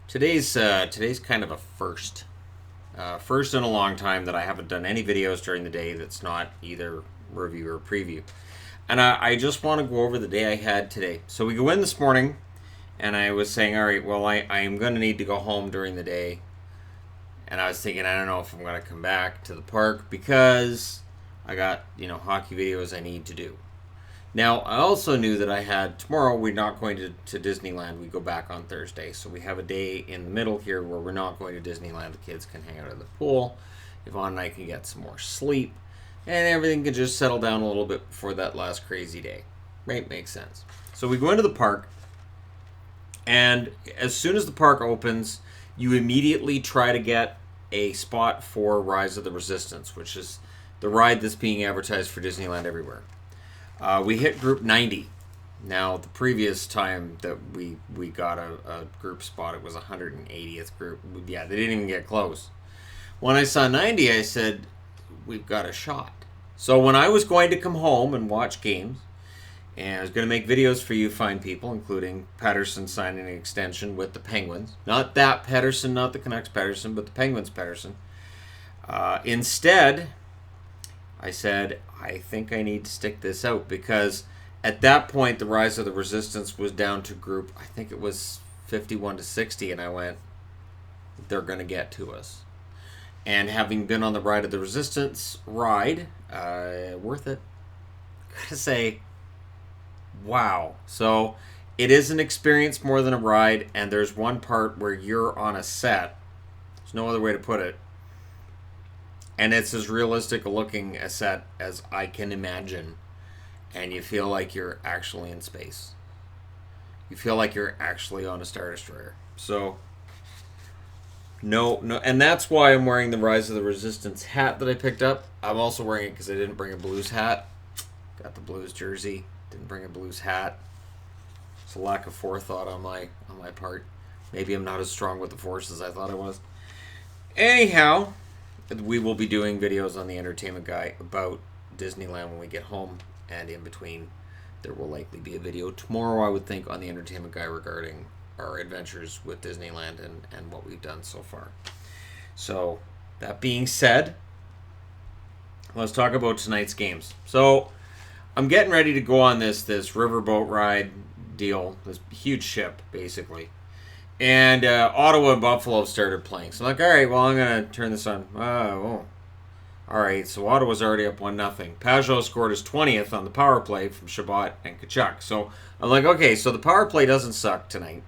Today's kind of a first. First in a long time that I haven't done any videos during the day that's not either review or preview. And I just want to go over the day I had today. So we go in this morning, and I was saying, all right, well, I am going to need to go home during the day. And I was thinking, I don't know if I'm going to come back to the park because I got, hockey videos I need to do. Now, I also knew that I had tomorrow. We're not going to Disneyland. We go back on Thursday. So we have a day in the middle here where we're not going to Disneyland. The kids can hang out at the pool. Yvonne and I can get some more sleep. And everything can just settle down a little bit before that last crazy day. Right? Makes sense. So we go into the park. And as soon as the park opens, you immediately try to get a spot for Rise of the Resistance, which is the ride that's being advertised for Disneyland everywhere. We hit group 90. Now, the previous time that we got a group spot, it was 180th group. Yeah, they didn't even get close. When I saw 90, I said, we've got a shot. So when I was going to come home and watch games, and I was going to make videos for you fine people, including Pettersson signing an extension with the Penguins. Not that Pettersson, not the Canucks Pettersson, but the Penguins Pettersson. Instead, I said, I think I need to stick this out because at that point, the Rise of the Resistance was down to group, I think it was 51 to 60, and I went, they're going to get to us. And having been on the Ride of the Resistance ride, worth it. Gotta say, wow. So it is an experience more than a ride, and there's one part where you're on a set. There's no other way to put it. And it's as realistic a looking a set as I can imagine. And you feel like you're actually in space. You feel like you're actually on a Star Destroyer. So, no. And that's why I'm wearing the Rise of the Resistance hat that I picked up. I'm also wearing it because I didn't bring a Blues hat. Got the Blues jersey. Didn't bring a Blues hat. It's a lack of forethought on my part. Maybe I'm not as strong with the Force as I thought I was. Anyhow, we will be doing videos on the Entertainment Guy about Disneyland when we get home, and in between there will likely be a video tomorrow, I would think, on the Entertainment Guy regarding our adventures with Disneyland and what we've done so far. So, that being said, let's talk about tonight's games. So, I'm getting ready to go on this riverboat ride deal, this huge ship, basically. And Ottawa and Buffalo started playing. So I'm like, all right, well, I'm going to turn this on. Oh. All right, so Ottawa's already up 1-0. Pajot scored his 20th on the power play from Shabbat and Kachuk. So I'm like, okay, so the power play doesn't suck tonight.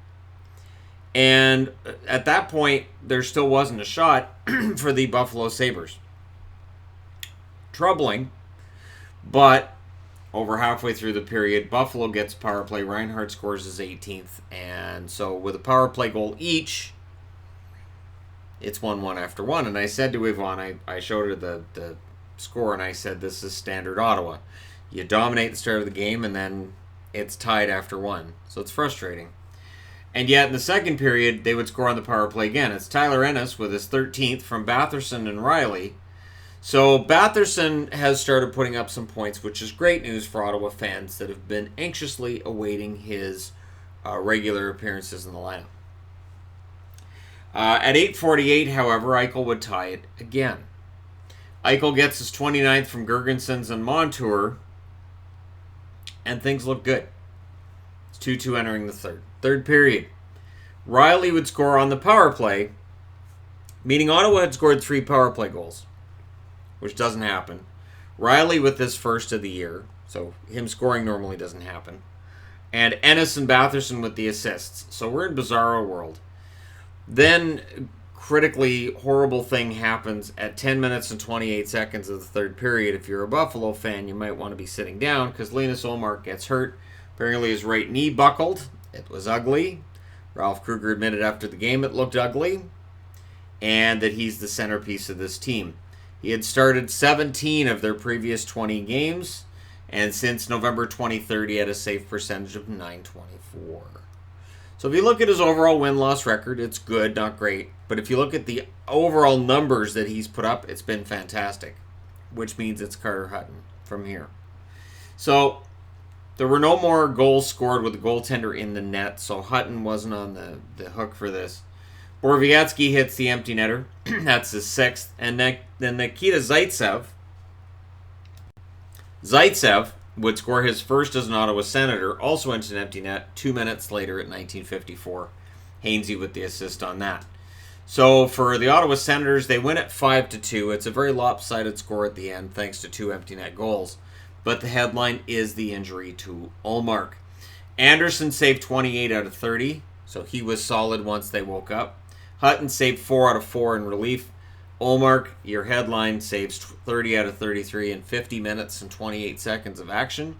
And at that point, there still wasn't a shot for the Buffalo Sabres. Troubling, but over halfway through the period, Buffalo gets power play. Reinhart scores his 18th. And so with a power play goal each, it's 1-1 after 1. And I said to Yvonne, I showed her the score, and I said, this is standard Ottawa. You dominate the start of the game, and then it's tied after 1. So it's frustrating. And yet in the second period, they would score on the power play again. It's Tyler Ennis with his 13th from Batherson and Riley. So Batherson has started putting up some points, which is great news for Ottawa fans that have been anxiously awaiting his regular appearances in the lineup. At 8:48, however, Eichel would tie it again. Eichel gets his 29th from Girgensons and Montour, and things look good. It's 2-2 entering the third. Third period. Riley would score on the power play, meaning Ottawa had scored 3 power play goals, which doesn't happen. Riley with his first of the year, so him scoring normally doesn't happen. And Ennis and Batherson with the assists. So we're in bizarro world. Then, critically horrible thing happens at 10 minutes and 28 seconds of the third period. If you're a Buffalo fan, you might want to be sitting down because Linus Ullmark gets hurt. Apparently his right knee buckled. It was ugly. Ralph Kruger admitted after the game it looked ugly. And that he's the centerpiece of this team. He had started 17 of their previous 20 games, and since November 23rd, he had a save percentage of .924. So if you look at his overall win-loss record, it's good, not great. But if you look at the overall numbers that he's put up, it's been fantastic, which means it's Carter Hutton from here. So there were no more goals scored with the goaltender in the net, so Hutton wasn't on the hook for this. Borowiecki hits the empty netter. That's his 6th. And then Nikita Zaitsev would score his first as an Ottawa Senator, also into an empty net 2 minutes later at 1954. Hainsey with the assist on that. So for the Ottawa Senators, they win at 5-2. It's a very lopsided score at the end, thanks to 2 empty net goals. But the headline is the injury to Ullmark. Anderson saved 28 out of 30, so he was solid once they woke up. Hutton saved 4 out of 4 in relief. Ullmark, your headline, saves 30 out of 33 in 50 minutes and 28 seconds of action.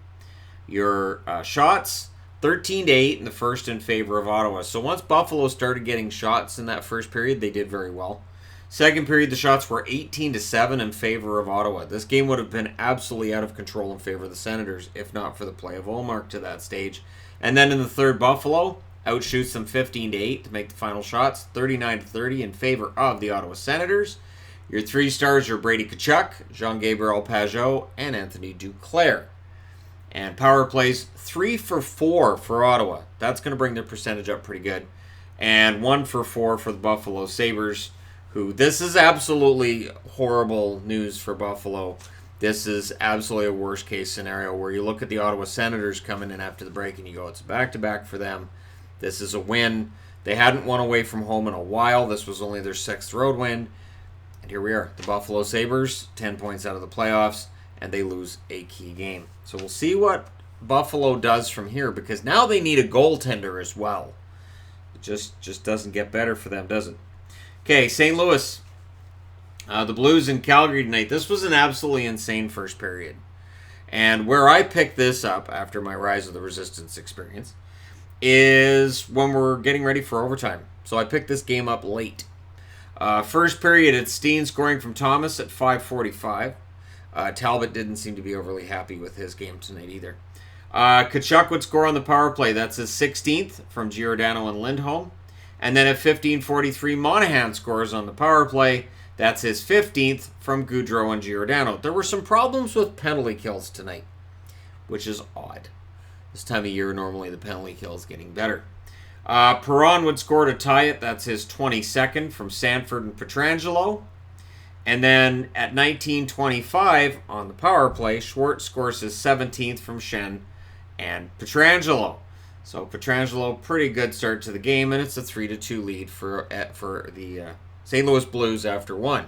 Your shots, 13-8 in the first in favor of Ottawa. So once Buffalo started getting shots in that first period, they did very well. Second period, the shots were 18-7 in favor of Ottawa. This game would have been absolutely out of control in favor of the Senators, if not for the play of Ullmark to that stage. And then in the third, Buffalo outshoots them 15-8 to make the final shots, 39-30 in favor of the Ottawa Senators. Your 3 stars are Brady Tkachuk, Jean-Gabriel Pageau, and Anthony Duclair. And power plays 3 for 4 for Ottawa. That's going to bring their percentage up pretty good. And 1 for 4 for the Buffalo Sabres, who, this is absolutely horrible news for Buffalo. This is absolutely a worst case scenario where you look at the Ottawa Senators coming in after the break and you go, it's a back-to-back for them. This is a win. They hadn't won away from home in a while. This was only their 6th road win. And here we are. The Buffalo Sabres, 10 points out of the playoffs, and they lose a key game. So we'll see what Buffalo does from here, because now they need a goaltender as well. It just doesn't get better for them, does it? Okay, St. Louis. The Blues in Calgary tonight. This was an absolutely insane first period. And where I picked this up after my Rise of the Resistance experience is when we're getting ready for overtime. So I picked this game up late. First period, it's Steen scoring from Thomas at 5:45. Talbot didn't seem to be overly happy with his game tonight either. Tkachuk would score on the power play. That's his 16th from Giordano and Lindholm. And then at 15:43, Monahan scores on the power play. That's his 15th from Gaudreau and Giordano. There were some problems with penalty kills tonight, which is odd. This time of year, normally the penalty kill is getting better. Perron would score to tie it. That's his 22nd from Sanford and Pietrangelo. And then at 19:25 on the power play, Schwartz scores his 17th from Schenn and Pietrangelo. So Pietrangelo, pretty good start to the game, and it's a 3-2 lead for the St. Louis Blues after 1.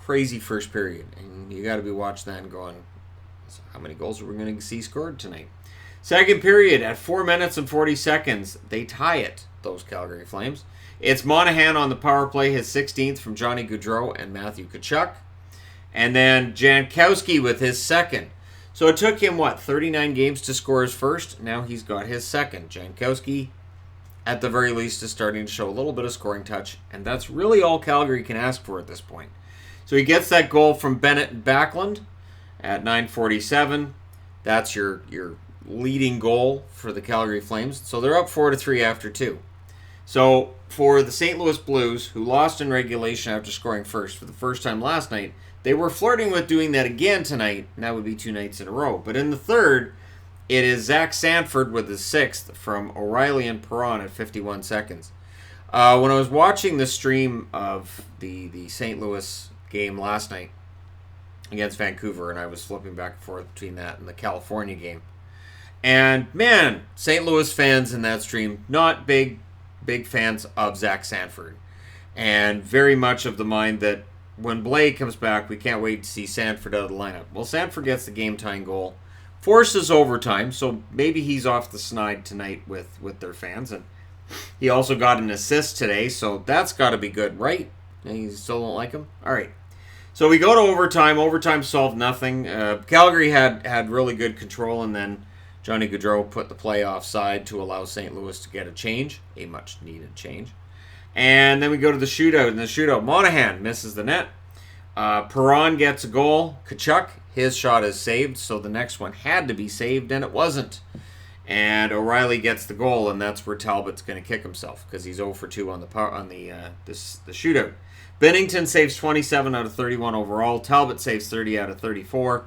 Crazy first period, and you got to be watching that and going, so how many goals are we going to see scored tonight? Second period, at 4 minutes and 40 seconds, they tie it, those Calgary Flames. It's Monahan on the power play, his 16th from Johnny Gaudreau and Matthew Tkachuk. And then Jankowski with his 2nd. So it took him, 39 games to score his first? Now he's got his 2nd. Jankowski, at the very least, is starting to show a little bit of scoring touch, and that's really all Calgary can ask for at this point. So he gets that goal from Bennett and Backlund at 9:47. That's your leading goal for the Calgary Flames. So they're up 4-3 after 2. So for the St. Louis Blues, who lost in regulation after scoring first for the first time last night, they were flirting with doing that again tonight, and that would be 2 nights in a row. But in the third, it is Zach Sanford with his 6th from O'Reilly and Perron at 51 seconds. When I was watching the stream of the St. Louis game last night against Vancouver, and I was flipping back and forth between that and the California game, and man, St. Louis fans in that stream, not big fans of Zach Sanford, and very much of the mind that when Blake comes back, we can't wait to see Sanford out of the lineup. Well, Sanford gets the game-tying goal, forces overtime, so maybe he's off the snide tonight with their fans, and he also got an assist today, so that's got to be good, right? And you still don't like him? All right. So we go to overtime. Overtime solved nothing. Calgary had really good control, and then Johnny Gaudreau put the play offside to allow St. Louis to get a change, a much-needed change. And then we go to the shootout. In the shootout, Monahan misses the net. Perron gets a goal. Tkachuk, his shot is saved, so the next one had to be saved, and it wasn't. And O'Reilly gets the goal, and that's where Talbot's going to kick himself because he's 0 for 2 on the shootout. Binnington saves 27 out of 31 overall. Talbot saves 30 out of 34.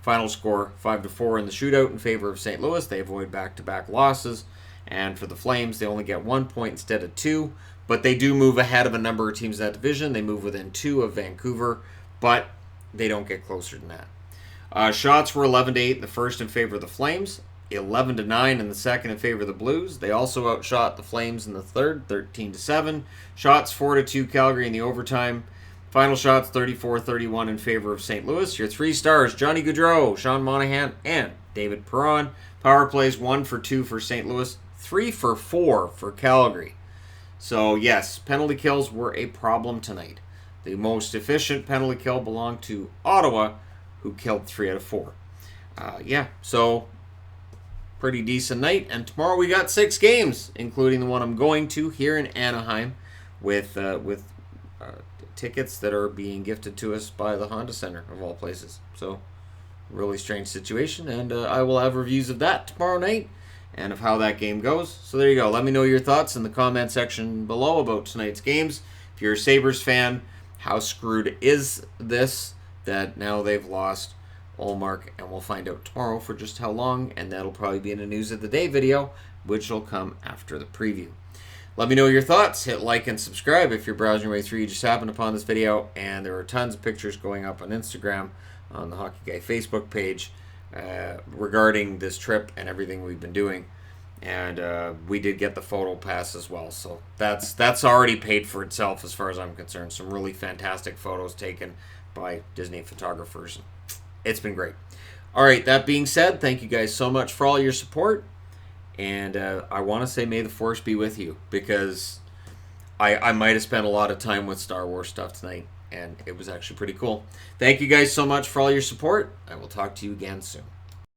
Final score 5-4 in the shootout in favor of St. Louis. They avoid back-to-back losses. And for the Flames, they only get 1 point instead of 2. But they do move ahead of a number of teams in that division. They move within 2 of Vancouver, but they don't get closer than that. Shots were 11-8 in the first in favor of the Flames, 11-9 in the second in favor of the Blues. They also outshot the Flames in the third, 13-7. Shots 4-2 Calgary in the overtime. Final shots 34-31 in favor of St. Louis. Your 3 stars, Johnny Gaudreau, Sean Monahan, and David Perron. Power plays 1 for 2 for St. Louis, 3 for 4 for Calgary. So yes, penalty kills were a problem tonight. The most efficient penalty kill belonged to Ottawa, who killed 3 out of 4. So pretty decent night. And tomorrow we got 6 games, including the one I'm going to here in Anaheim, with tickets that are being gifted to us by the Honda Center, of all places. So really strange situation, and I will have reviews of that tomorrow night and of how that game goes. So there you go. Let me know your thoughts in the comment section below about tonight's games. If you're a Sabres fan, how screwed is this that now they've lost Ullmark? And we'll find out tomorrow for just how long, and that'll probably be in a News of the Day video, which will come after the preview. Let me know your thoughts. Hit like and subscribe if you're browsing your way through. You just happened upon this video, and there are tons of pictures going up on Instagram, on the Hockey Guy Facebook page, regarding this trip and everything we've been doing. And we did get the photo pass as well, so that's already paid for itself as far as I'm concerned. Some really fantastic photos taken by Disney photographers. It's been great. All right, that being said, thank you guys so much for all your support. And I want to say may the Force be with you, because I might have spent a lot of time with Star Wars stuff tonight, and it was actually pretty cool. Thank you guys so much for all your support. I will talk to you again soon.